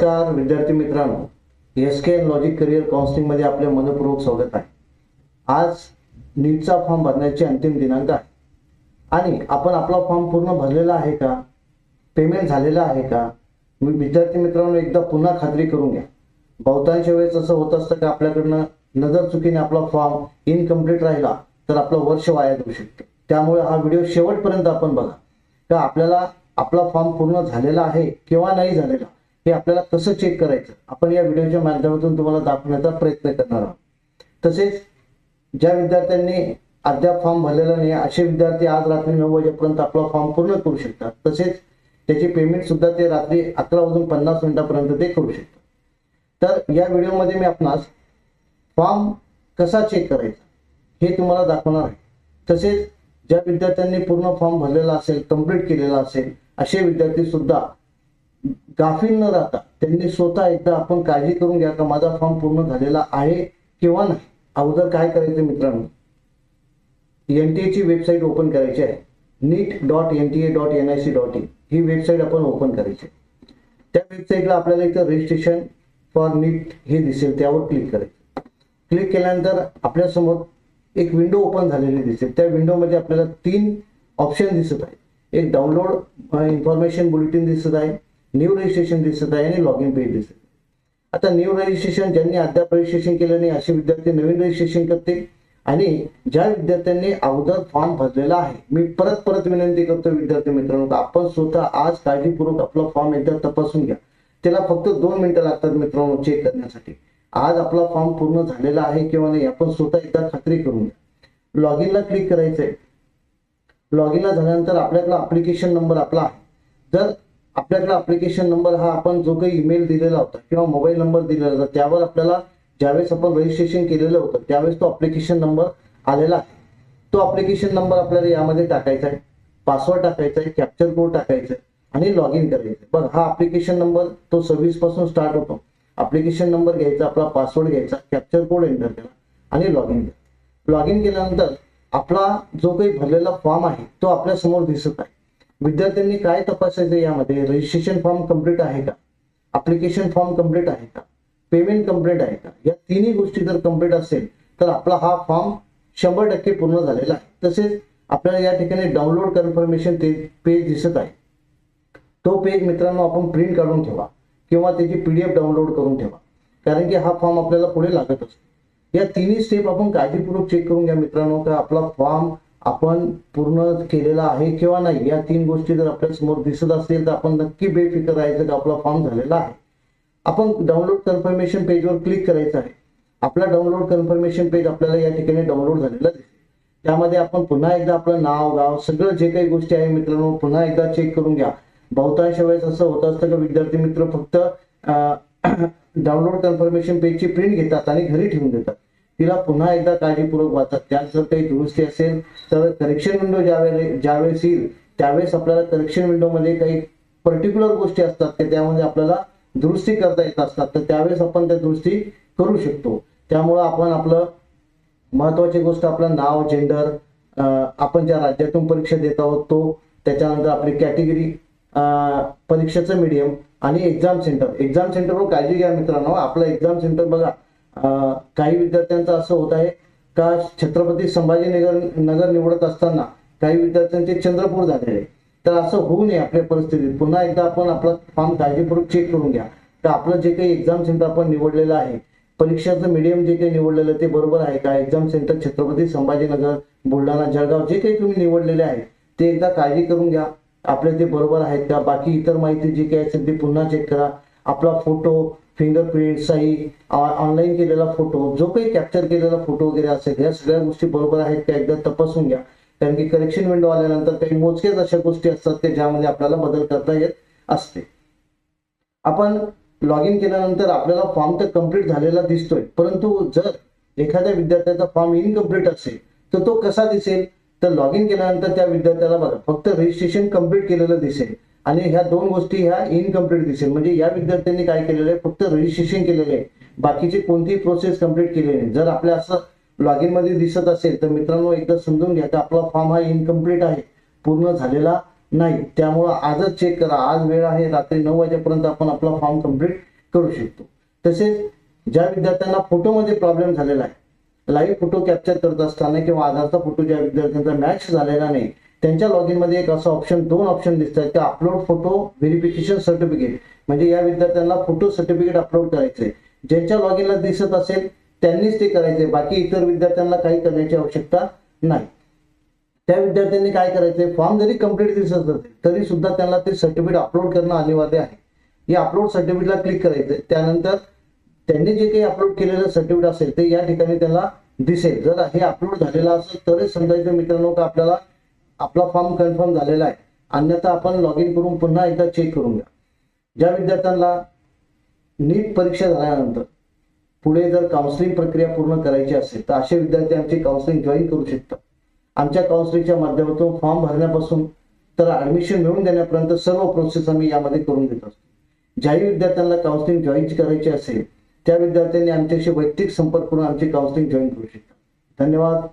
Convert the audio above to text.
नमस्कार विद्यार्थी मित्रांनो, SK लॉजिक करिअर काउन्सिलिंग मध्ये आपले मनपूर्वक स्वागत आहे। आज नीटचा फॉर्म भरण्याची अंतिम दिनांक आहे आणि आपण आपला फॉर्म पूर्ण भरलेला आहे का, पेमेंट झालेला आहे का, मी विद्यार्थी मित्रांनो एकदा पुन्हा खात्री करून घ्या। बहुतांश वेळेस असं होत असतं की आपल्याकडनं नजर चुकीने आपला फॉर्म इनकम्प्लीट राहिला तर आपलं वर्ष वाया जाऊ शकतं। त्यामुळे हा व्हिडिओ शेवटपर्यंत आपण बघा का आपल्याला आपला फॉर्म पूर्ण झालेला आहे किंवा नाही झालेला हे आपल्याला कसं चेक करायचं आपण या व्हिडिओच्या माध्यमातून तुम्हाला दाखवण्याचा प्रयत्न करणार आहोत। तसेच ज्या विद्यार्थ्यांनी अद्याप फॉर्म भरलेला नाही असे विद्यार्थी आज रात्री 9 वाजेपर्यंत आपला फॉर्म पूर्ण करू शकतात। तसेच त्याची पेमेंट सुद्धा ते रात्री 11:50 पर्यंत ते करू शकतात। तर या व्हिडिओमध्ये मी आपणास फॉर्म कसा चेक करायचा हे तुम्हाला दाखवणार आहे। तसेच ज्या विद्यार्थ्यांनी पूर्ण फॉर्म भरलेला असेल, कंप्लीट केलेला असेल असे विद्यार्थी सुद्धा गाफील न राहता त्यांनी स्वतः एकदा आपण काळजी करून घ्या का माझा फॉर्म पूर्ण झालेला आहे किंवा नाही। अगोदर काय करायचं मित्रांनो, NTA ची वेबसाईट ओपन करायची आहे, neet.nta.nic.in ही वेबसाईट आपण ओपन करायची। त्या वेबसाईटला आपल्याला इथं रजिस्ट्रेशन फॉर नीट हे दिसेल, त्यावर क्लिक करायचं। क्लिक केल्यानंतर आपल्या समोर एक विंडो ओपन झालेली दिसेल। त्या विंडोमध्ये आपल्याला 3 ऑप्शन दिसत आहे। एक डाउनलोड इन्फॉर्मेशन बुलेटिन दिसत आहे, न्यू रजिस्ट्रेशन दिसत आहे आणि लॉगिन पेज दिसत आहे। आता न्यू रजिस्ट्रेशन ज्यांनी अद्याप रजिस्ट्रेशन केलं नाही असे विद्यार्थी नवीन रजिस्ट्रेशन करतील आणि ज्या विद्यार्थ्यांनी अगोदर फॉर्म भरलेला आहे, मी परत विनंती करतो विद्यार्थी मित्रांनो आपण स्वतः आज काळजीपूर्वक आपला फॉर्म एकदा तपासून घ्या। त्याला फक्त 2 मिनिटं लागतात मित्रांनो चेक करण्यासाठी। आज आपला फॉर्म पूर्ण झालेला आहे किंवा नाही आपण स्वतः एकदा खात्री करून घ्या। लॉगिनला क्लिक करायचंय। लॉगिनला झाल्यानंतर आपल्याकडे ऍप्लिकेशन नंबर आपला आहे। जर आपल्याकडे ऍप्लिकेशन नंबर हा आपण जो काही ईमेल दिलेला होता किंवा मोबाईल नंबर दिलेला होता त्यावर आपल्याला ज्यावेळेस आपण रजिस्ट्रेशन केलेलं होतं त्यावेळेस तो ऍप्लिकेशन नंबर आलेला आहे। तो ऍप्लिकेशन नंबर आपल्याला यामध्ये टाकायचा आहे, पासवर्ड टाकायचा आहे, कॅप्चर कोड टाकायचा आहे आणि लॉगिन करायचं। बघ हा ऍप्लिकेशन नंबर तो 26 पासून स्टार्ट होतो। ऍप्लिकेशन नंबर घ्यायचा, आपला पासवर्ड घ्यायचा, कॅप्चर कोड एंटर करा आणि लॉगिन करा। लॉगिन केल्यानंतर आपला जो काही भरलेला फॉर्म आहे तो आपल्या समोर दिसत आहे। विद्यार्थ्यांनी काय तपासायचं यामध्ये, रजिस्ट्रेशन फॉर्म कंप्लीट आहे का, ऍप्लिकेशन फॉर्म कंप्लीट आहे का, पेमेंट कंप्लीट आहे का, या तिन्ही गोष्टी जर कंप्लीट असेल तर आपला हा फॉर्म 100% पूर्ण झालेला आहे। तसेच आपल्याला या ठिकाणी डाउनलोड कन्फर्मेशन पेज दिसत आहे। तो पेज मित्रांनो आपण प्रिंट काढून ठेवा किंवा त्याची PDF डाउनलोड करून ठेवा, कारण की हा फॉर्म आपल्याला पुढे लागत असतो। या तिन्ही स्टेप आपण काळजीपूर्वक चेक करून घ्या मित्रांनो का आपला फॉर्म आपण पूर्ण केलेला आहे किंवा नाही। या 3 गोष्टी जर आपल्या समोर दिसत असतील तर आपण नक्की बेफिकर राहायचं का आपला फॉर्म झालेला आहे। आपण डाउनलोड कन्फर्मेशन पेजवर क्लिक करायचं आहे। आपला डाउनलोड कन्फर्मेशन पेज आपल्याला या ठिकाणी डाउनलोड झालेला दिसेल। त्यामध्ये आपण पुन्हा एकदा आपलं नाव, गाव, सगळं जे काही गोष्टी आहे मित्रांनो पुन्हा एकदा चेक करून घ्या। बहुतांश वेळेस असं होत असतं की विद्यार्थी मित्र फक्त डाउनलोड कन्फर्मेशन पेजची प्रिंट घेतात आणि घरी ठेवून देतात। तिला पुन्हा एकदा काळजीपूर्वक वाचा। त्यात जर काही दुरुस्ती असेल तर करेक्शन विंडो ज्यावेळेस येईल त्यावेळेस आपल्याला करेक्शन विंडोमध्ये काही पर्टिक्युलर गोष्टी असतात की त्यामध्ये आपल्याला दुरुस्ती करता येत असतात, तर त्यावेळेस आपण त्या दुरुस्ती करू शकतो। त्यामुळे आपण आपलं महत्वाची गोष्ट आपलं नाव, जेंडर, आपण ज्या राज्यातून परीक्षा देत आहोत तो, त्याच्यानंतर आपली कॅटेगरी, परीक्षेचं मीडियम आणि एक्झाम सेंटरवर काळजी घ्या मित्रांनो। आपलं एक्झाम सेंटर बघा, काही विद्यार्थ्यांचं असं होत आहे का छत्रपती संभाजीनगर निवडत असताना काही विद्यार्थ्यांचे चंद्रपूर झालेले, तर असं होऊ नये आपल्या परिस्थितीत। पुन्हा एकदा आपण आपला फॉर्म काळजीपूर्वक चेक करून घ्या तर आपलं जे काही एक्झाम सेंटर आपण निवडलेलं आहे, परीक्षाचं मीडियम जे काही निवडलेलं ते बरोबर आहे का, एक्झाम सेंटर छत्रपती संभाजीनगर, बुलढाणा, जळगाव जे काही तुम्ही निवडलेले आहे ते एकदा काळजी करून घ्या आपले ते बरोबर आहेत का। बाकी इतर माहिती जी काही असेल ती पुन्हा चेक करा। आपला फोटो, फिंगरप्रिंट, सही, ऑनलाईन केलेला फोटो, जो काही कॅप्चर केलेला फोटो वगैरे असेल या सगळ्या गोष्टी बरोबर आहेत का एकदा तपासून घ्या। कारण की करेक्शन विंडो आल्यानंतर काही मोजकेच अशा गोष्टी असतात की ज्यामध्ये आपल्याला बदल करता येत असते। आपण लॉगिन केल्यानंतर आपल्याला फॉर्म तर कंप्लीट झालेला दिसतोय, परंतु जर एखाद्या विद्यार्थ्याचा फॉर्म इनकम्प्लीट असेल तर तो कसा दिसेल, तर लॉगिन केल्यानंतर त्या विद्यार्थ्याला बघा फक्त रजिस्ट्रेशन कंप्लीट केलेलं दिसेल आणि ह्या 2 गोष्टी ह्या इनकम्प्लीट दिसेल। म्हणजे या विद्यार्थ्यांनी काय केलेलं आहे, फक्त रजिस्ट्रेशन केलेलं आहे, बाकीची कोणतीही प्रोसेस कंप्लीट केलेली नाही। जर आपल्या असं लॉगिन मध्ये दिसत असेल तर मित्रांनो एकदा समजून घ्या की आपला फॉर्म हा इनकम्प्लीट आहे, पूर्ण झालेला नाही। त्यामुळे आजच चेक करा, आज वेळ आहे, रात्री 9 वाजेपर्यंत आपण आपला फॉर्म कंप्लीट करू शकतो. तसेच ज्या विद्यार्थ्यांना फोटोमध्ये प्रॉब्लेम झालेला आहे, लाईव्ह फोटो कॅप्चर करत असताना किंवा आधारचा फोटो ज्या विद्यार्थ्यांचा मॅच झालेला नाही, त्यांच्या लॉगिन मध्ये एक असं दोन ऑप्शन दिसतात की अपलोड फोटो व्हेरिफिकेशन सर्टिफिकेट. म्हणजे या विद्यार्थ्यांना फोटो सर्टिफिकेट अपलोड करायचंय. ज्यांच्या लॉगिनला दिसत असेल त्यांनीच ते करायचे, बाकी इतर विद्यार्थ्यांना काही करण्याची आवश्यकता नाही. त्या विद्यार्थ्यांनी काय करायचंय, फॉर्म जरी कंप्लीट दिसत असेल तरी सुद्धा त्यांना ते सर्टिफिकेट अपलोड करणं अनिवार्य आहे. या अपलोड सर्टिफिकेटला क्लिक करायचं. त्यानंतर त्यांनी जे काही अपलोड केलेलं सर्टिफिकेट असेल ते या ठिकाणी त्यांना दिसेल. जर हे अपलोड झालेलं असेल तरच समजायचं मित्रांनो का आपल्याला आपला फॉर्म कन्फर्म झालेला आहे, अन्यथा आपण लॉग इन करून पुन्हा एकदा चेक करून घ्या. ज्या विद्यार्थ्यांना नीट परीक्षा झाल्यानंतर पुढे जर काउन्सिलिंग प्रक्रिया पूर्ण करायची असेल तर असे विद्यार्थी आमची काउन्सिलिंग जॉईन करू शकतात. आमच्या काउन्सिलिंगच्या माध्यमातून फॉर्म भरण्यापासून तर ऍडमिशन मिळवून देण्यापर्यंत सर्व प्रोसेस आम्ही यामध्ये करून देत असतो. ज्याही विद्यार्थ्यांना काउन्सिलिंग जॉईन करायची असेल त्या विद्यार्थ्यांनी आमच्याशी वैयक्तिक संपर्क करून आमची काउन्सिलिंग जॉईन करू शकतात. धन्यवाद.